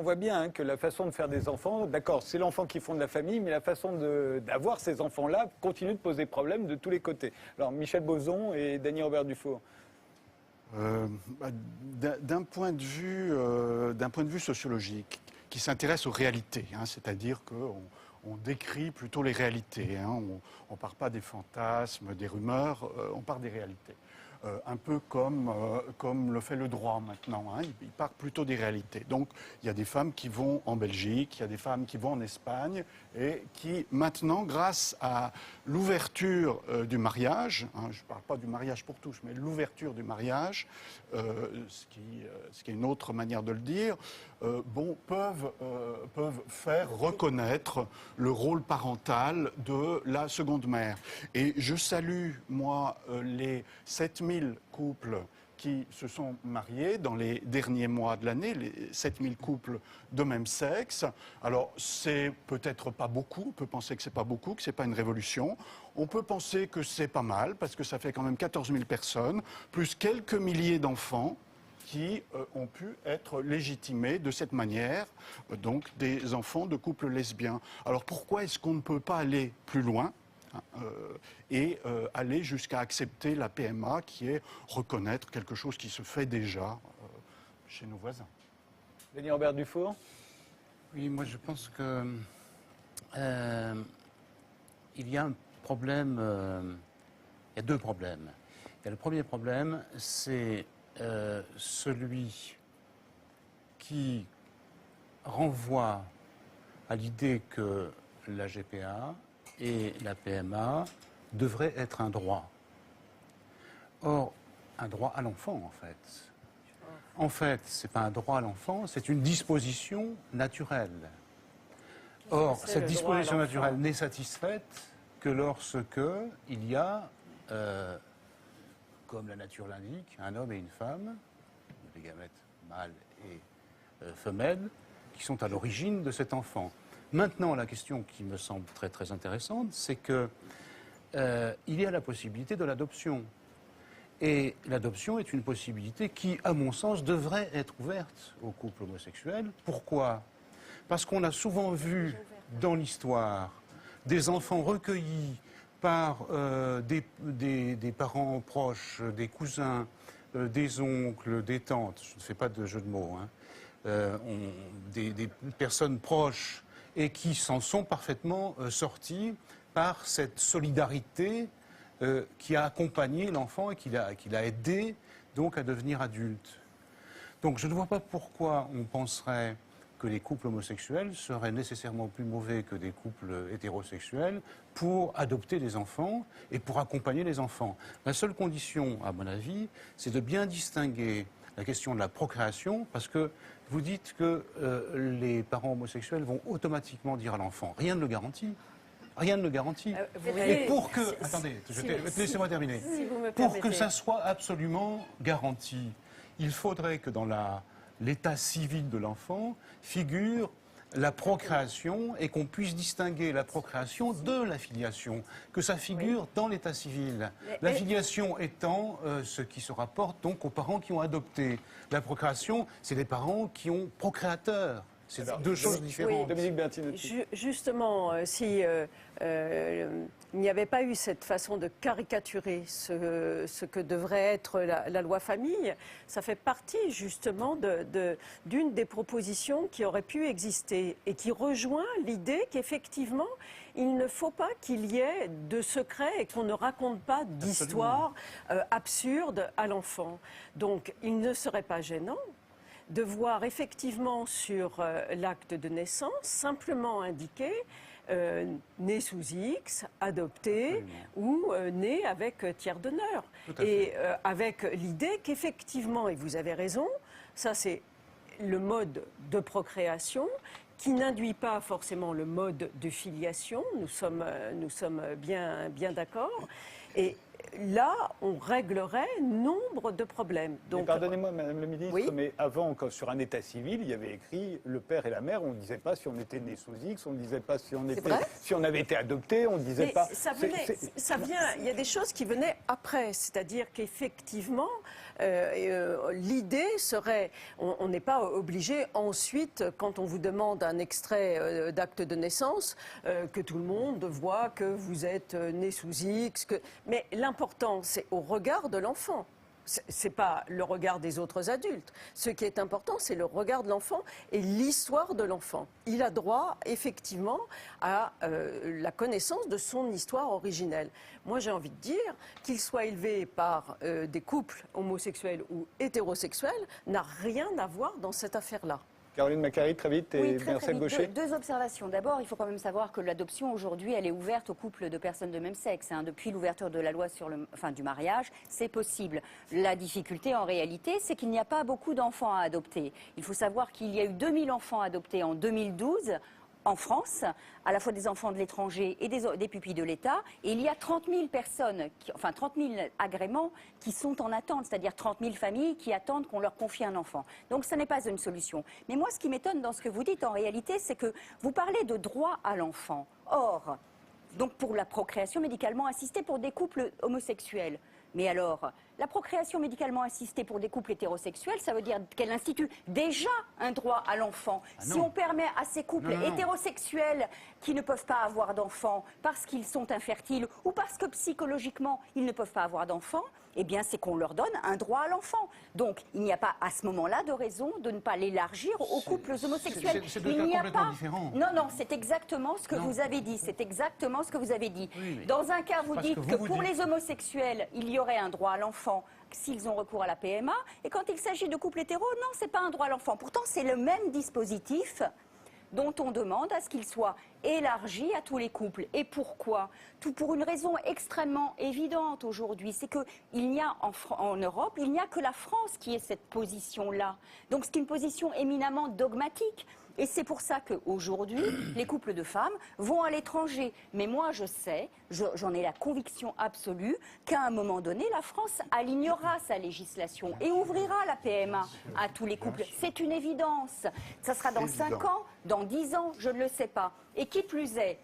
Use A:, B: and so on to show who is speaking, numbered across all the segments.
A: on voit bien que la façon de faire des enfants, d'accord, c'est l'enfant qui fonde la famille, mais la façon d'avoir ces enfants-là continue de poser problème de tous les côtés. Alors, Michel Bauzon et Dany Robert Dufour.
B: D'un point de vue sociologique, qui s'intéresse aux réalités, hein, c'est-à-dire qu'on décrit plutôt les réalités, hein, on ne part pas des fantasmes, des rumeurs, on part des réalités. Un peu comme le fait le droit maintenant, hein, il part plutôt des réalités. Donc il y a des femmes qui vont en Belgique, il y a des femmes qui vont en Espagne et qui maintenant, grâce à l'ouverture du mariage, hein, je ne parle pas du mariage pour tous, mais l'ouverture du mariage, ce qui est une autre manière de le dire, peuvent faire reconnaître le rôle parental de la seconde mère. Et je salue, moi, les 7000 couples qui se sont mariés dans les derniers mois de l'année, les 7000 couples de même sexe. Alors, c'est peut-être pas beaucoup, on peut penser que c'est pas beaucoup, que c'est pas une révolution. On peut penser que c'est pas mal, parce que ça fait quand même 14 000 personnes, plus quelques milliers d'enfants qui ont pu être légitimés de cette manière, donc des enfants de couples lesbiens. Alors pourquoi est-ce qu'on ne peut pas aller plus loin et aller jusqu'à accepter la PMA, qui est reconnaître quelque chose qui se fait déjà chez nos voisins.
A: Dany Robert Dufour.
C: Oui, moi je pense que il y a un problème, il y a deux problèmes. Il y a le premier problème, c'est celui qui renvoie à l'idée que la GPA et la PMA devraient être un droit. Or, un droit à l'enfant, en fait. En fait, ce n'est pas un droit à l'enfant, c'est une disposition naturelle. Or, cette disposition naturelle n'est satisfaite que lorsque il y a, comme la nature l'indique, un homme et une femme, des gamètes mâles et femelles, qui sont à l'origine de cet enfant. Maintenant, la question qui me semble très très intéressante, c'est que il y a la possibilité de l'adoption. Et l'adoption est une possibilité qui, à mon sens, devrait être ouverte aux couples homosexuels. Pourquoi ? Parce qu'on a souvent vu dans l'histoire des enfants recueillis par des parents proches, des cousins, des oncles, des tantes, je ne fais pas de jeu de mots, hein, des personnes proches et qui s'en sont parfaitement sortis par cette solidarité qui a accompagné l'enfant et qui l'a aidé donc à devenir adulte. Donc je ne vois pas pourquoi on penserait que les couples homosexuels seraient nécessairement plus mauvais que des couples hétérosexuels pour adopter des enfants et pour accompagner les enfants. La seule condition, à mon avis, c'est de bien distinguer la question de la procréation, parce que vous dites que les parents homosexuels vont automatiquement dire à l'enfant. Rien ne le garantit. Rien ne le garantit. Et pour que... Attendez, laissez-moi terminer. Pour que ça soit absolument garanti, il faudrait que dans l'état civil de l'enfant figure la procréation et qu'on puisse distinguer la procréation de la filiation, que ça figure dans l'état civil. La filiation étant ce qui se rapporte donc aux parents qui ont adopté. La procréation, c'est les parents qui ont procréateurs. C'est deux choses différentes.
A: Dominique Bertinotti.
D: Justement, si il n'y avait pas eu cette façon de caricaturer ce que devrait être la loi famille, ça fait partie justement d'une des propositions qui aurait pu exister et qui rejoint l'idée qu'effectivement, il ne faut pas qu'il y ait de secrets et qu'on ne raconte pas d'histoires absurdes à l'enfant. Donc, il ne serait pas gênant de voir effectivement sur l'acte de naissance simplement indiqué né sous X, adopté ou né avec tiers d'honneur. Et avec l'idée qu'effectivement, et vous avez raison, ça c'est le mode de procréation qui n'induit pas forcément le mode de filiation, nous sommes bien d'accord. Et là, on réglerait nombre de problèmes. Donc,
A: pardonnez-moi, Madame la Ministre, mais avant, sur un état civil, il y avait écrit le père et la mère. On ne disait pas si on était né sous X, on ne disait pas si on avait été adopté, on ne disait pas.
D: Ça vient. Il y a des choses qui venaient après, c'est-à-dire qu'effectivement, L'idée serait, on n'est pas obligé ensuite, quand on vous demande un extrait d'acte de naissance, que tout le monde voit que vous êtes né sous X. Mais l'important, c'est au regard de l'enfant. C'est pas le regard des autres adultes. Ce qui est important, c'est le regard de l'enfant et l'histoire de l'enfant. Il a droit, effectivement, à la connaissance de son histoire originelle. Moi, j'ai envie de dire qu'il soit élevé par des couples homosexuels ou hétérosexuels n'a rien à voir dans cette affaire-là.
A: Caroline Macquarrie, très vite, et
E: Oui, très
A: Marcel
E: vite.
A: Gaucher.
E: Deux observations. D'abord, il faut quand même savoir que l'adoption, aujourd'hui, elle est ouverte aux couples de personnes de même sexe. Depuis l'ouverture de la loi sur du mariage, c'est possible. La difficulté, en réalité, c'est qu'il n'y a pas beaucoup d'enfants à adopter. Il faut savoir qu'il y a eu 2000 enfants adoptés en 2012 en France, à la fois des enfants de l'étranger et des pupilles de l'État. Et il y a 30 000 personnes, 30 000 agréments qui sont en attente, c'est-à-dire 30 000 familles qui attendent qu'on leur confie un enfant. Donc ce n'est pas une solution. Mais moi, ce qui m'étonne dans ce que vous dites, en réalité, c'est que vous parlez de droit à l'enfant. Or, donc pour la procréation médicalement assistée pour des couples homosexuels. Mais alors, la procréation médicalement assistée pour des couples hétérosexuels, ça veut dire qu'elle institue déjà un droit à l'enfant. Si on permet à ces couples hétérosexuels qui ne peuvent pas avoir d'enfants parce qu'ils sont infertiles ou parce que psychologiquement ils ne peuvent pas avoir d'enfants, eh bien c'est qu'on leur donne un droit à l'enfant. Donc il n'y a pas à ce moment-là de raison de ne pas l'élargir aux couples homosexuels.
C: C'est deux cas complètement différents.
E: Non, non, c'est exactement ce que vous avez dit. C'est exactement ce que vous avez dit.
C: Oui,
E: Dans un cas, vous
C: parce
E: dites
C: que
E: que
C: vous
E: pour
C: dites-
E: les homosexuels, il y aurait un droit à l'enfant s'ils ont recours à la PMA. Et quand il s'agit de couples hétéros, non, c'est pas un droit à l'enfant. Pourtant, c'est le même dispositif dont on demande à ce qu'il soit élargi à tous les couples. Et pourquoi? Tout pour une raison extrêmement évidente aujourd'hui, c'est qu'il n'y a en Europe, il n'y a que la France qui ait cette position-là. Donc c'est une position éminemment dogmatique. Et c'est pour ça qu'aujourd'hui, les couples de femmes vont à l'étranger. Mais moi, je sais, j'en ai la conviction absolue, qu'à un moment donné, la France alignera sa législation et ouvrira la PMA à tous les couples. C'est une évidence. Ça sera dans 5 ans, dans 10 ans, je ne le sais pas. Et qui plus est,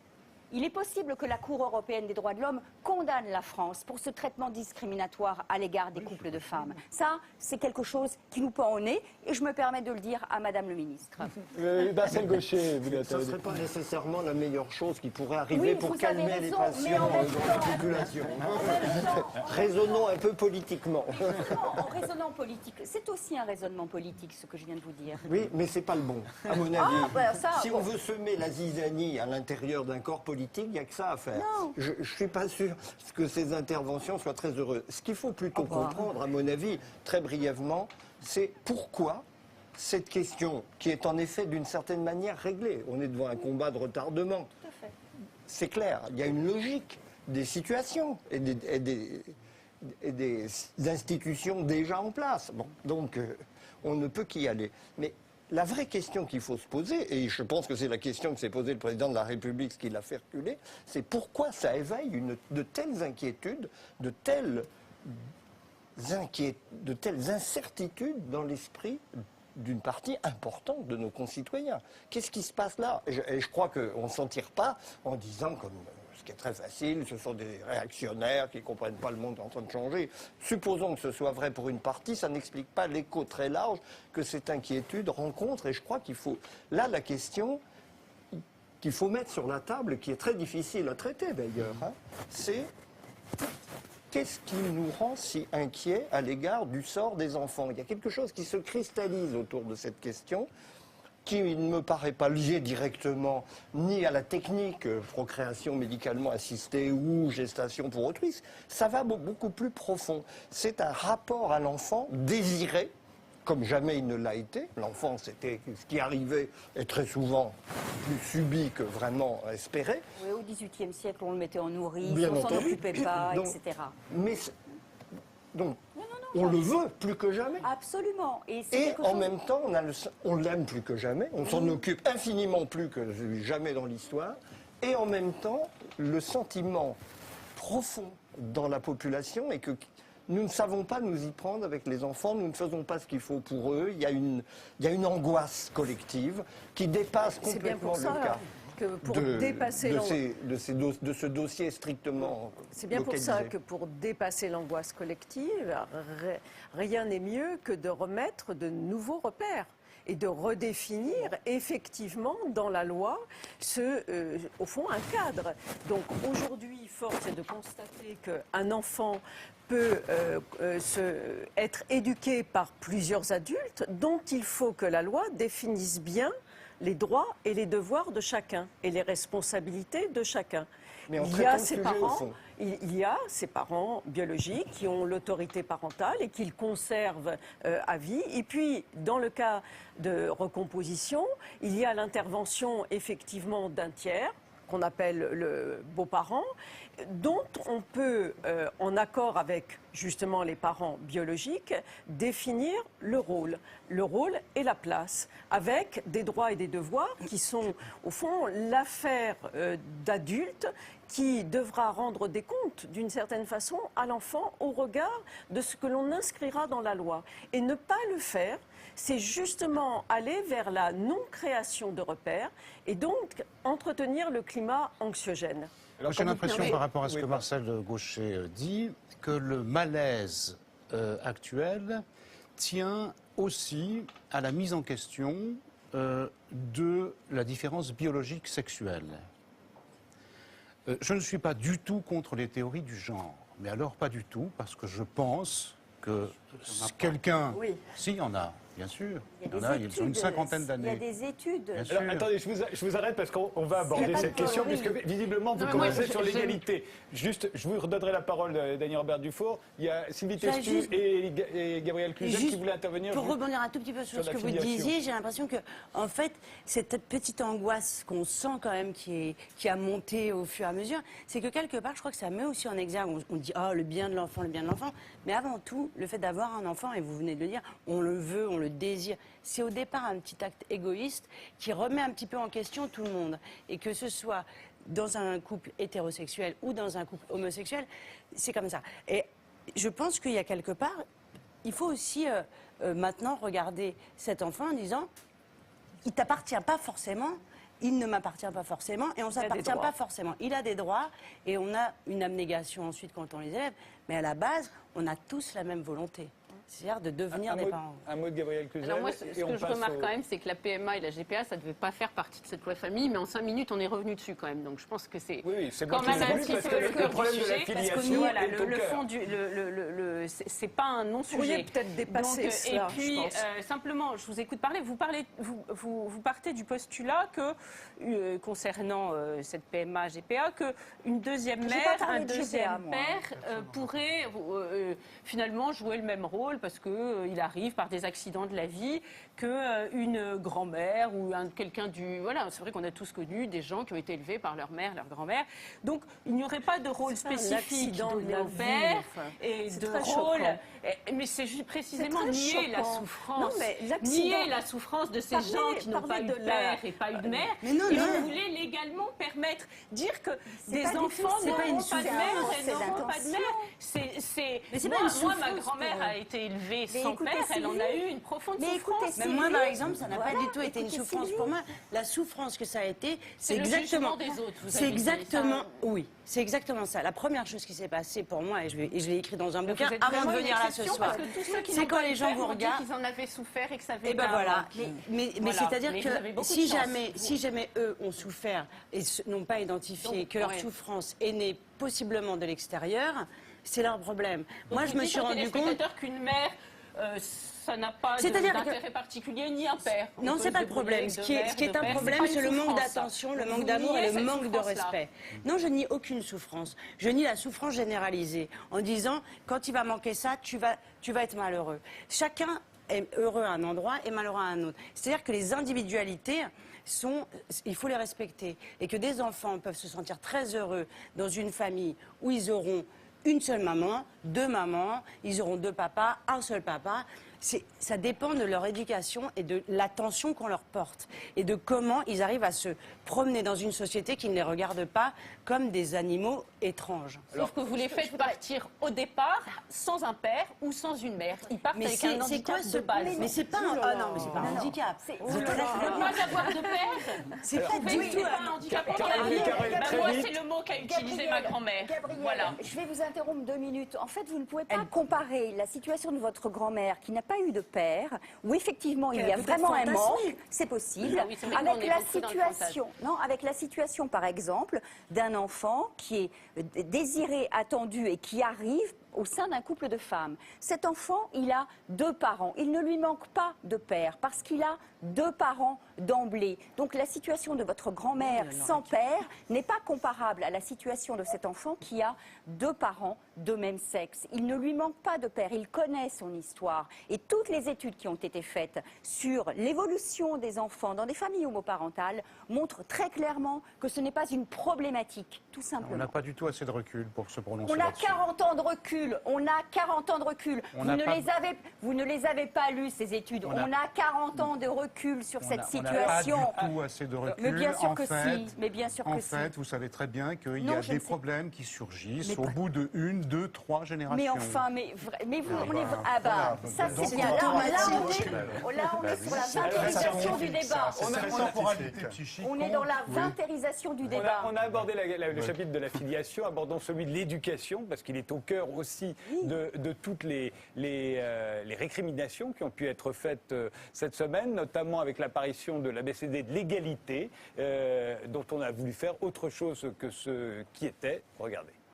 E: il est possible que la Cour européenne des droits de l'homme condamne la France pour ce traitement discriminatoire à l'égard des couples de femmes. Ça, c'est quelque chose qui nous pend au nez et je me permets de le dire à Madame le ministre.
A: Marcel Gaucher, vous
F: Ça ne
A: l'intervenez.
F: serait pas nécessairement la meilleure chose qui pourrait arriver
E: Oui,
F: pour
E: vous avez
F: calmer les
E: raison,
F: passions
E: mais en même
F: dans la
E: temps-
F: population.
E: En même temps,
F: Raisonnons un peu politiquement.
E: en raisonnant politique, c'est aussi un raisonnement politique ce que je viens de vous dire.
F: Oui, mais c'est pas le bon, à mon avis.
E: bah, ça,
F: Si
E: bon.
F: on veut semer la zizanie à l'intérieur d'un corps politique, il n'y a que ça à faire.
E: Non.
F: Je ne suis pas sûr que ces interventions soient très heureuses. Ce qu'il faut plutôt comprendre, à mon avis, très brièvement, c'est pourquoi cette question, qui est en effet d'une certaine manière réglée, on est devant un combat de retardement.
E: Tout à fait.
F: C'est clair, il y a une logique des situations et des institutions déjà en place. Bon, donc, on ne peut qu'y aller. Mais la vraie question qu'il faut se poser, et je pense que c'est la question que s'est posée le président de la République, ce qui l'a fait reculer, c'est pourquoi ça éveille de telles inquiétudes, de telles incertitudes dans l'esprit d'une partie importante de nos concitoyens. Qu'est-ce qui se passe là? Et je crois qu'on ne s'en tire pas en disant, comme ce qui est très facile, ce sont des réactionnaires qui ne comprennent pas le monde en train de changer. Supposons que ce soit vrai pour une partie, ça n'explique pas l'écho très large que cette inquiétude rencontre. Et je crois qu'il faut... Là, la question qu'il faut mettre sur la table, qui est très difficile à traiter d'ailleurs, c'est... Qu'est-ce qui nous rend si inquiets à l'égard du sort des enfants? Il y a quelque chose qui se cristallise autour de cette question, qui ne me paraît pas lié directement ni à la technique procréation médicalement assistée ou gestation pour autrui. Ça va beaucoup plus profond. C'est un rapport à l'enfant désiré, comme jamais il ne l'a été. L'enfant, c'était ce qui arrivait, et très souvent plus subi que vraiment espéré.
E: Oui, au XVIIIe siècle, on le mettait en nourrice,
F: Bien
E: on s'en
F: entendu.
E: occupait pas,
F: Donc,
E: etc.
F: Mais donc,
E: Non,
F: on le veut plus que jamais.
E: absolument. Et, c'est
F: Et
E: quelque
F: en
E: chose-
F: même temps, on l'aime plus que jamais, on s'en occupe infiniment plus que jamais dans l'histoire, et en même temps, le sentiment profond dans la population est que nous ne savons pas nous y prendre avec les enfants, nous ne faisons pas ce qu'il faut pour eux, il y a une angoisse collective qui dépasse
D: C'est bien
F: complètement
D: pour ça
F: le cas.
D: que pour dépasser
F: de ce dossier strictement
D: C'est bien
F: localisé.
D: pour ça que pour dépasser l'angoisse collective, rien n'est mieux que de remettre de nouveaux repères et de redéfinir effectivement dans la loi au fond, un cadre. Donc aujourd'hui, force est de constater qu'un enfant peut être éduqué par plusieurs adultes, dont il faut que la loi définisse bien les droits et les devoirs de chacun et les responsabilités de chacun.
F: Mais en
D: Il y
F: traitant
D: a
F: le
D: ses
F: sujet,
D: parents,
F: au fond.
D: il y a ses parents biologiques qui ont l'autorité parentale et qu'ils conservent à vie. Et puis, dans le cas de recomposition, il y a l'intervention effectivement d'un tiers, qu'on appelle le beau-parent, dont on peut, en accord avec justement les parents biologiques, définir le rôle et la place, avec des droits et des devoirs qui sont, au fond, l'affaire d'adultes qui devra rendre des comptes, d'une certaine façon, à l'enfant au regard de ce que l'on inscrira dans la loi. Et ne pas le faire, c'est justement aller vers la non-création de repères et donc entretenir le climat anxiogène.
A: Alors,
C: J'ai
A: quand vous-
C: l'impression,
A: Non, mais-
C: par rapport à ce
A: oui,
C: que
A: pardon.
C: Marcel Gaucher dit, que le malaise actuel tient aussi à la mise en question de la différence biologique sexuelle. Je ne suis pas du tout contre les théories du genre, mais alors pas du tout, parce que je pense que quelqu'un...
D: Oui.
C: Si, il y en a, bien sûr.
E: Il y a
C: Il y en a,
E: des
C: ils ont une
E: études,
C: cinquantaine
E: Il y
C: d'années.
E: a des études.
C: Bien sûr.
A: Alors, attendez, je vous arrête parce qu'on va aborder
E: pas
A: cette
E: de
A: question,
E: théorie.
A: puisque visiblement vous
G: Non, mais moi,
A: commencez
G: je-
A: sur
G: je-
A: l'égalité. Juste, je vous redonnerai la parole, Daniel Robert Dufour. Il y a Sylvie
G: Ça,
A: Testu
G: juste-
A: et Gabriel Cluzel qui
G: Juste
A: voulaient intervenir.
G: Pour
A: juste-
G: rebondir un tout petit peu sur
A: sur
G: ce
A: la
G: que vous
A: filiation.
G: disiez, j'ai l'impression que, en fait, cette petite angoisse qu'on sent quand même qui a monté au fur et à mesure, c'est que quelque part, je crois que ça met aussi en exergue. On dit, le bien de l'enfant, le bien de l'enfant. Mais avant tout, le fait d'avoir un enfant, et vous venez de le dire, on le veut, on le désire. C'est au départ un petit acte égoïste qui remet un petit peu en question tout le monde. Et que ce soit dans un couple hétérosexuel ou dans un couple homosexuel, c'est comme ça. Et je pense qu'il y a quelque part, il faut aussi maintenant regarder cet enfant en disant, il t'appartient pas forcément, il ne m'appartient pas forcément, et on
D: a des
G: s'appartient
D: droits.
G: pas forcément. Il a des droits, et on a une abnégation ensuite quand on les élève, mais à la base, on a tous la même volonté, c'est-à-dire de devenir des parents.
A: Un mot de Gabriel Cluzel.
H: Alors moi, ce
A: et
H: que
A: on
H: je
A: passe
H: remarque
A: au-
H: quand même, c'est que la PMA et la GPA, ça ne devait pas faire partie de cette loi famille, mais en 5 minutes, on est revenu dessus quand même. Donc je pense que c'est
A: Oui, c'est
H: quand
A: moi qui
H: même
A: l'ai
H: un
A: voulu
H: petit
A: parce
H: peu
A: qu'avec
H: le
A: le
H: cœur
A: problème
H: du
A: de la
H: sujet, parce
A: filiation
H: que voilà,
A: est au
H: le
A: cœur.
H: fond c'est pas un non-sujet.
D: pourriez peut-être dépasser
H: Donc,
D: cela,
H: et puis,
D: je pense.
H: simplement, je vous écoute parler. Vous partez du postulat que, concernant cette PMA, GPA, qu'une deuxième
E: J'ai
H: mère,
E: pas parlé
H: un
E: de GPA,
H: deuxième
E: moi.
H: père pourrait finalement jouer le même rôle parce qu'il arrive par des accidents de la vie qu'une grand-mère ou quelqu'un du... Voilà, c'est vrai qu'on a tous connu des gens qui ont été élevés par leur mère, leur grand-mère. Donc, il n'y aurait pas de rôle
D: C'est pas un
H: spécifique
D: accident de
H: donné
D: la
H: au
D: vie,
H: père
D: enfin.
H: et
D: C'est
H: de
D: très
H: rôle.
D: choquant.
H: Mais c'est juste précisément
D: très
H: nier la
D: choquant.
H: souffrance.
D: Non, mais l'accident-
H: Nier la souffrance de ces
D: Parlez-
H: gens qui n'ont pas
D: parlez
H: eu
D: de
H: de
D: la-
H: père et pas eu de mère.
G: Mais non,
H: et
G: non.
H: vous voulez légalement permettre, dire que des
E: pas du tout-
H: enfants
E: c'est pas une
H: n'auront pas de
E: souffrance,
H: mère et
E: c'est
H: n'auront pas de
E: l'intention.
H: mère.
G: Mais c'est
H: moi,
G: pas une
H: moi, ma
G: souffrance
H: grand-mère
G: pour eux.
H: a été élevée
E: Mais
H: sans
E: écoutez,
H: père. Elle en a
E: Sylvie.
H: eu une profonde
E: Mais écoutez,
H: souffrance.
G: Mais moi, par exemple, ça n'a pas
E: Voilà,
G: du tout été une
E: écoutez,
G: souffrance
E: Sylvie.
G: pour moi. La souffrance que ça a été,
H: C'est
G: c'est
H: le
G: exactement...
H: jugement des autres, vous
G: C'est
H: avez dit,
G: exactement...
H: ça.
G: Oui, c'est exactement ça. La première chose qui s'est passée pour moi, et je l'ai écrit dans un
H: Mais
G: bouquin
H: vous êtes
G: avant de
H: vraiment
G: venir
H: une
G: là ce
H: exception
G: soir.
H: parce que tous ceux qui
G: C'est
H: n'ont
G: quand
H: pas
G: les
H: eu
G: gens
H: père
G: vous
H: m'ont dit
G: regardent...
H: qu'ils en avaient souffert et que ça avait
G: Et ben
H: été un
G: voilà.
H: manque.
G: Mais
H: Voilà.
G: c'est-à-dire
H: Mais vous avez
G: que
H: beaucoup
G: si
H: de chance.
G: jamais eux ont souffert et n'ont pas identifié
H: Donc,
G: que leur
H: ouais.
G: souffrance est née possiblement de l'extérieur, c'est leur problème. Moi,
H: Donc,
G: je
H: vous
G: me
H: dites
G: suis
H: aux
G: rendu compte.
H: téléspectateurs qu'une mère, ça n'a pas
G: C'est-à-dire que-
H: d'intérêt particulier ni un père. On
G: Non,
H: peut
G: c'est
H: se
G: pas le
H: débrouiller
G: problème.
H: avec
G: Ce
H: deux
G: qui est,
H: mères,
G: ce qui est
H: deux
G: un
H: pères,
G: problème,
H: pas
G: c'est
H: une
G: le manque
H: souffrance, ça.
G: d'attention, le
H: Donc,
G: manque
H: vous
G: d'amour
H: niez
G: et le
H: cette
G: manque de
H: souffrance-là.
G: respect. Non, je nie aucune souffrance. Je nie la souffrance généralisée en disant quand il va manquer ça, tu vas être malheureux. Chacun est heureux à un endroit et malheureux à un autre. C'est-à-dire que les individualités il faut les respecter. Et que des enfants peuvent se sentir très heureux dans une famille où ils auront une seule maman, deux mamans, ils auront deux papas, un seul papa. Ça dépend de leur éducation et de l'attention qu'on leur porte et de comment ils arrivent à se promener dans une société qui ne les regarde pas comme des animaux étranges.
H: Sauf que vous les faites partir au départ sans un père ou sans une mère. Ils partent
G: Mais
H: avec un
G: c'est
H: handicap
G: quoi ce
H: de base.
G: Mais c'est pas un, ah non, mais c'est pas un handicap.
E: C'est-
G: Vous
H: Ne pas avoir de père,
G: C'est pas
H: En fait,
G: du
H: c'est
G: tout
H: pas un handicap.
A: Caroline, très
H: Moi,
A: vite.
H: c'est le mot qu'a utilisé ma grand-mère.
E: Gabrielle,
H: Voilà.
E: je vais vous interrompre 2 minutes. En fait, vous ne pouvez pas comparer la situation de votre grand-mère qui n'a pas eu de père, où effectivement il y a
G: peut-être
E: vraiment un
G: fantasmé.
E: manque, c'est possible,
H: Ah oui, c'est vrai que nous, on
E: avec
H: est
E: la
H: beaucoup dans le
E: situation, non, avec la situation par exemple d'un enfant qui est désiré, attendu et qui arrive au sein d'un couple de femmes. Cet enfant, il a 2 parents. Il ne lui manque pas de père parce qu'il a 2 parents d'emblée. Donc la situation de votre grand-mère sans père n'est pas comparable à la situation de cet enfant qui a 2 parents de même sexe. Il ne lui manque pas de père. Il connaît son histoire. Et toutes les études qui ont été faites sur l'évolution des enfants dans des familles homoparentales montrent très clairement que ce n'est pas une problématique, tout
C: On
E: simplement.
C: n'a pas du tout assez de recul pour se prononcer
E: On a
C: là-dessus.
E: 40 ans de recul. On a 40 ans de recul.
C: On
E: Vous
C: n'a
E: ne,
C: pas-
E: vous ne les avez pas lues, ces études.
C: On
E: On
C: a-
E: a 40 ans de recul sur cette
C: On n'a pas
E: situation.
C: du tout assez de recul.
E: Mais bien sûr
C: En
E: que
C: fait,
E: si. Mais bien sûr
C: En
E: que si.
C: fait, vous savez très bien qu'il y
E: Non,
C: a
E: je
C: des
E: ne sais-
C: problèmes qui surgissent
E: Mais
C: au
E: pas-
C: bout de 1, 2, 3 générations.
E: Mais enfin, mais vous, on est.
C: bah,
E: Ah bah,
C: voilà.
E: ça
C: Donc,
E: c'est bien. Là, on est sur la vampirisation du débat.
C: C'est la temporalité psychique.
E: On est dans la
C: compte.
E: vampirisation du
A: On
E: débat.
A: a abordé le chapitre de la filiation, abordons celui de l'éducation, parce qu'il est au cœur aussi de toutes les récriminations qui ont pu être faites cette semaine, notamment avec l'apparition de l'ABCD de l'égalité, dont on a voulu faire autre chose que ce qui était. Regardez.